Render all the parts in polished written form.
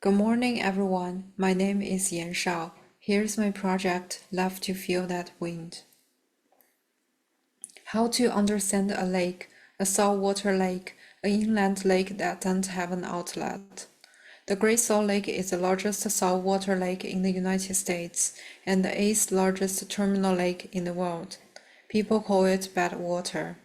Good morning, everyone. My name is Yan Shao. Here's my project, Love to Feel That Wind. How to understand a lake, a saltwater lake, an inland lake that doesn't have an outlet. The Great Salt Lake is the largest saltwater lake in the United States and the eighth largest terminal lake in the world. People call it bad water.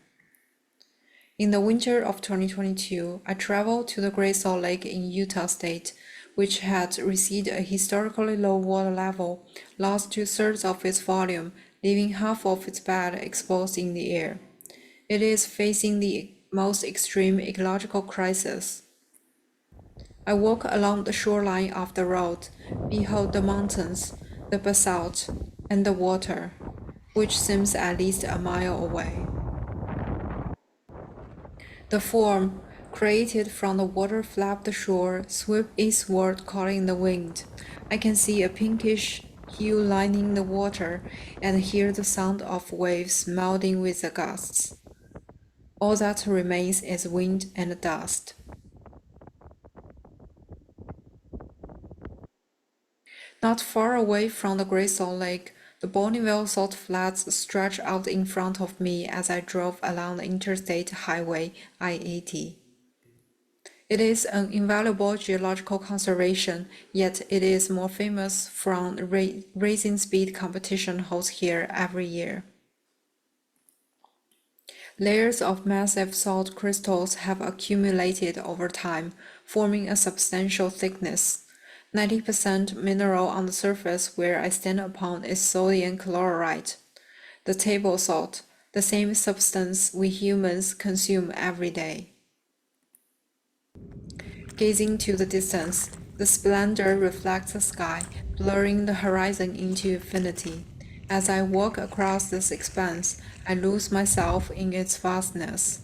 In the winter of 2022, I traveled to the Great Salt Lake in Utah State, which had received a historically low water level, lost two-thirds of its volume, leaving half of its bed exposed in the air. It is facing the most extreme ecological crisis. I walk along the shoreline of the road, behold the mountains, the basalt, and the water, which seems at least a mile away. The form, created from the water flapped the shore, swept eastward calling the wind. I can see a pinkish hue lining the water and hear the sound of waves melding with the gusts. All that remains is wind and dust. Not far away from the Great Salt Lake, the Bonneville Salt Flats stretch out in front of me as I drove along the Interstate Highway I-80. It is an invaluable geological conservation, yet it is more famous from racing speed competition held here every year. Layers of massive salt crystals have accumulated over time, forming a substantial thickness. 90% mineral on the surface where I stand upon is sodium chloride, the table salt, the same substance we humans consume every day. Gazing to the distance, the splendor reflects the sky, blurring the horizon into infinity. As I walk across this expanse, I lose myself in its vastness.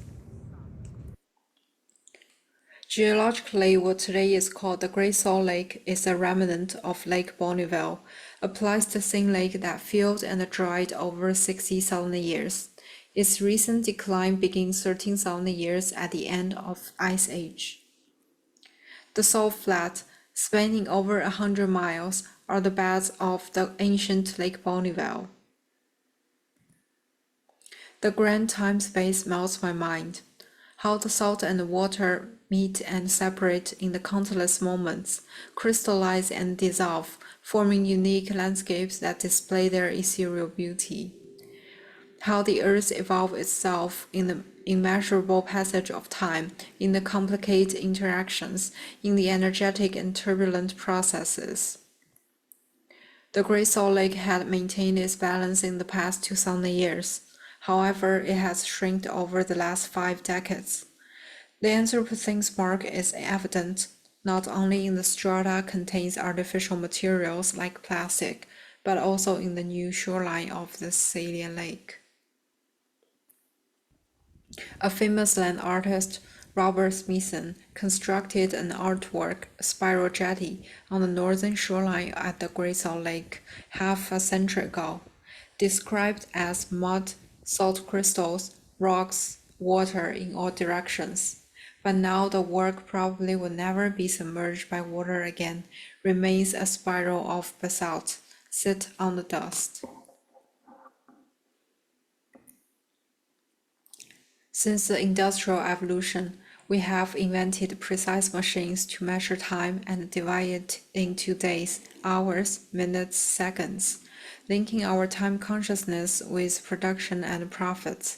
Geologically, what today is called the Great Salt Lake is a remnant of Lake Bonneville, a Pleistocene lake that filled and dried over 60,000 years. Its recent decline begins 13,000 years at the end of Ice Age. The salt flat, spanning over 100 miles, are the beds of the ancient Lake Bonneville. The grand time-space melts my mind. How the salt and the water meet and separate in the countless moments, crystallize and dissolve, forming unique landscapes that display their ethereal beauty. How the earth evolves itself in the immeasurable passage of time, in the complicated interactions, in the energetic and turbulent processes. The Great Salt Lake had maintained its balance in the past 2,000 years. However, it has shrinked over the last 5 decades. The Anthropocene mark is evident, not only in the strata contains artificial materials like plastic, but also in the new shoreline of the salient lake. A famous land artist, Robert Smithson, constructed an artwork, spiral jetty, on the northern shoreline at the Great Salt Lake half a century ago, described as mud, salt crystals, rocks, water in all directions. But now the work probably will never be submerged by water again, remains a spiral of basalt, sit on the dust. Since the Industrial Revolution, we have invented precise machines to measure time and divide it into days, hours, minutes, seconds, linking our time consciousness with production and profits.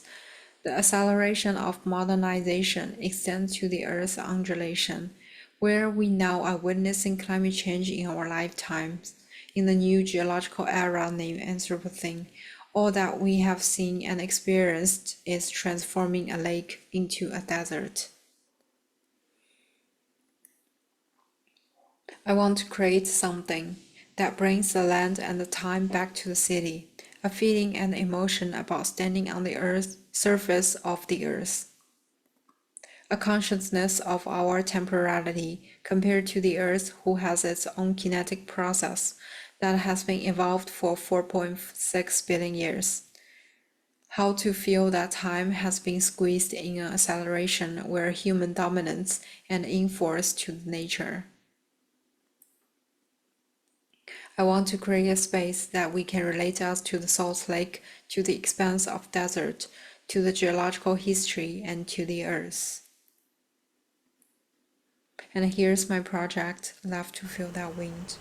The acceleration of modernization extends to the Earth's undulation, where we now are witnessing climate change in our lifetimes. In the new geological era named Anthropocene, all that we have seen and experienced is transforming a lake into a desert. I want to create something that brings the land and the time back to the city, a feeling and emotion about standing on the surface of the earth, a consciousness of our temporality compared to the earth, who has its own kinetic process that has been evolved for 4.6 billion years. How to feel that time has been squeezed in an acceleration where human dominance and enforce to nature. I want to create a space that we can relate us to the salt lake, to the expanse of desert, to the geological history, and to the earth. And here's my project, Left to Feel That Wind.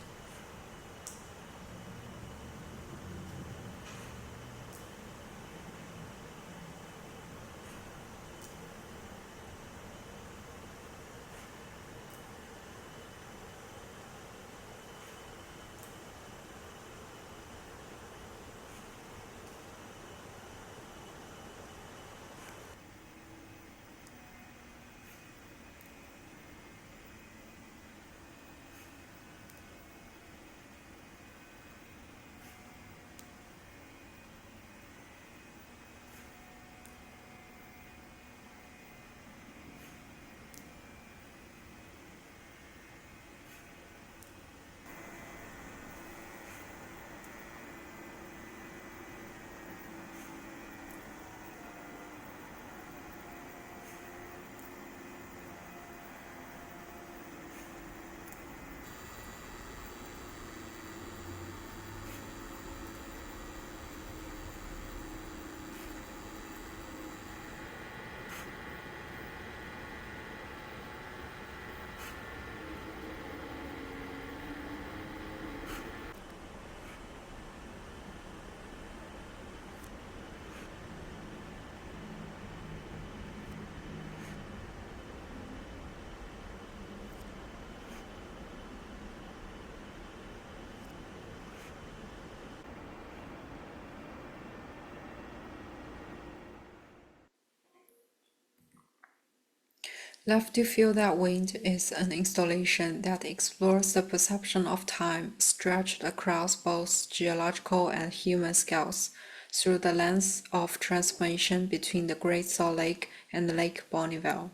Left to Feel That Wind is an installation that explores the perception of time stretched across both geological and human scales through the lens of transformation between the Great Salt Lake and Lake Bonneville.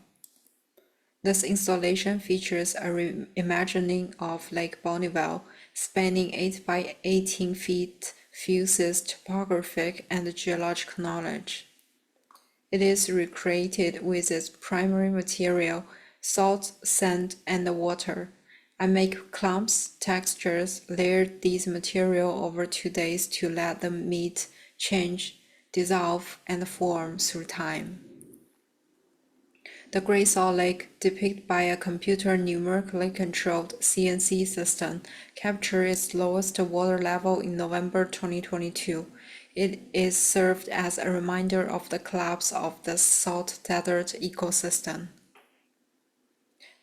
This installation features a reimagining of Lake Bonneville, spanning 8 by 18 feet, fuses topographic and geologic knowledge. It is recreated with its primary material, salt, sand, and water. I make clumps, textures, layered these material over 2 days to let them meet, change, dissolve, and form through time. The Great Salt Lake, depicted by a computer numerically controlled CNC system, captured its lowest water level in November 2022. It is served as a reminder of the collapse of the salt desert ecosystem.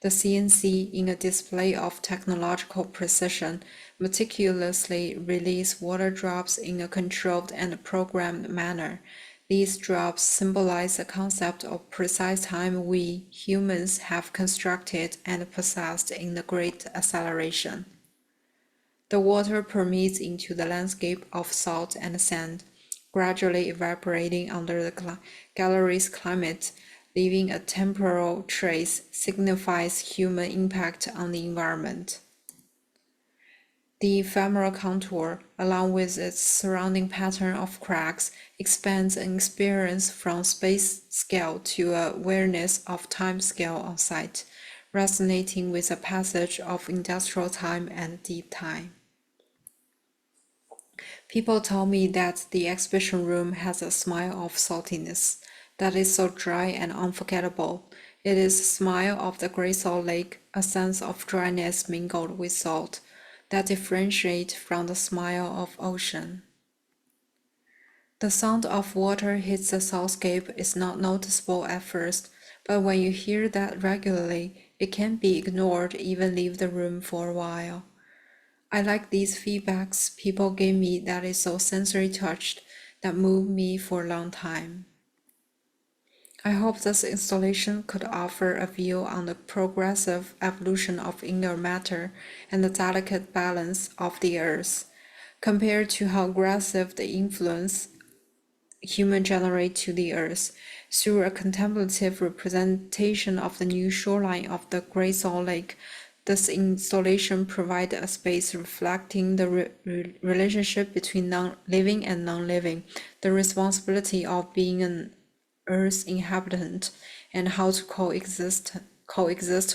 The CNC, in a display of technological precision, meticulously release water drops in a controlled and programmed manner. These drops symbolize the concept of precise time we, humans, have constructed and possessed in the Great Acceleration. The water permeates into the landscape of salt and sand, gradually evaporating under the gallery's climate, leaving a temporal trace signifies human impact on the environment. The ephemeral contour, along with its surrounding pattern of cracks, expands an experience from space scale to awareness of time scale on site, resonating with the passage of industrial time and deep time. People tell me that the exhibition room has a smile of saltiness that is so dry and unforgettable. It is the smile of the Great Salt Lake, a sense of dryness mingled with salt, that differentiate from the smile of ocean. The sound of water hits the soundscape is not noticeable at first, but when you hear that regularly, it can't be ignored, even leave the room for a while. I like these feedbacks people give me that is so sensory touched that move me for a long time. I hope this installation could offer a view on the progressive evolution of inner matter and the delicate balance of the earth, compared to how aggressive the influence human generate to the earth. Through a contemplative representation of the new shoreline of the Great Salt Lake, this installation provides a space reflecting the relationship between living and non-living, the responsibility of being an Earth inhabitant, and how to coexist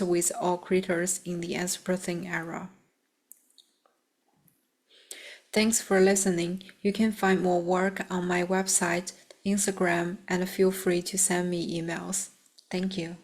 with all creatures in the Anthropocene era. Thanks for listening. You can find more work on my website, Instagram, and feel free to send me emails. Thank you.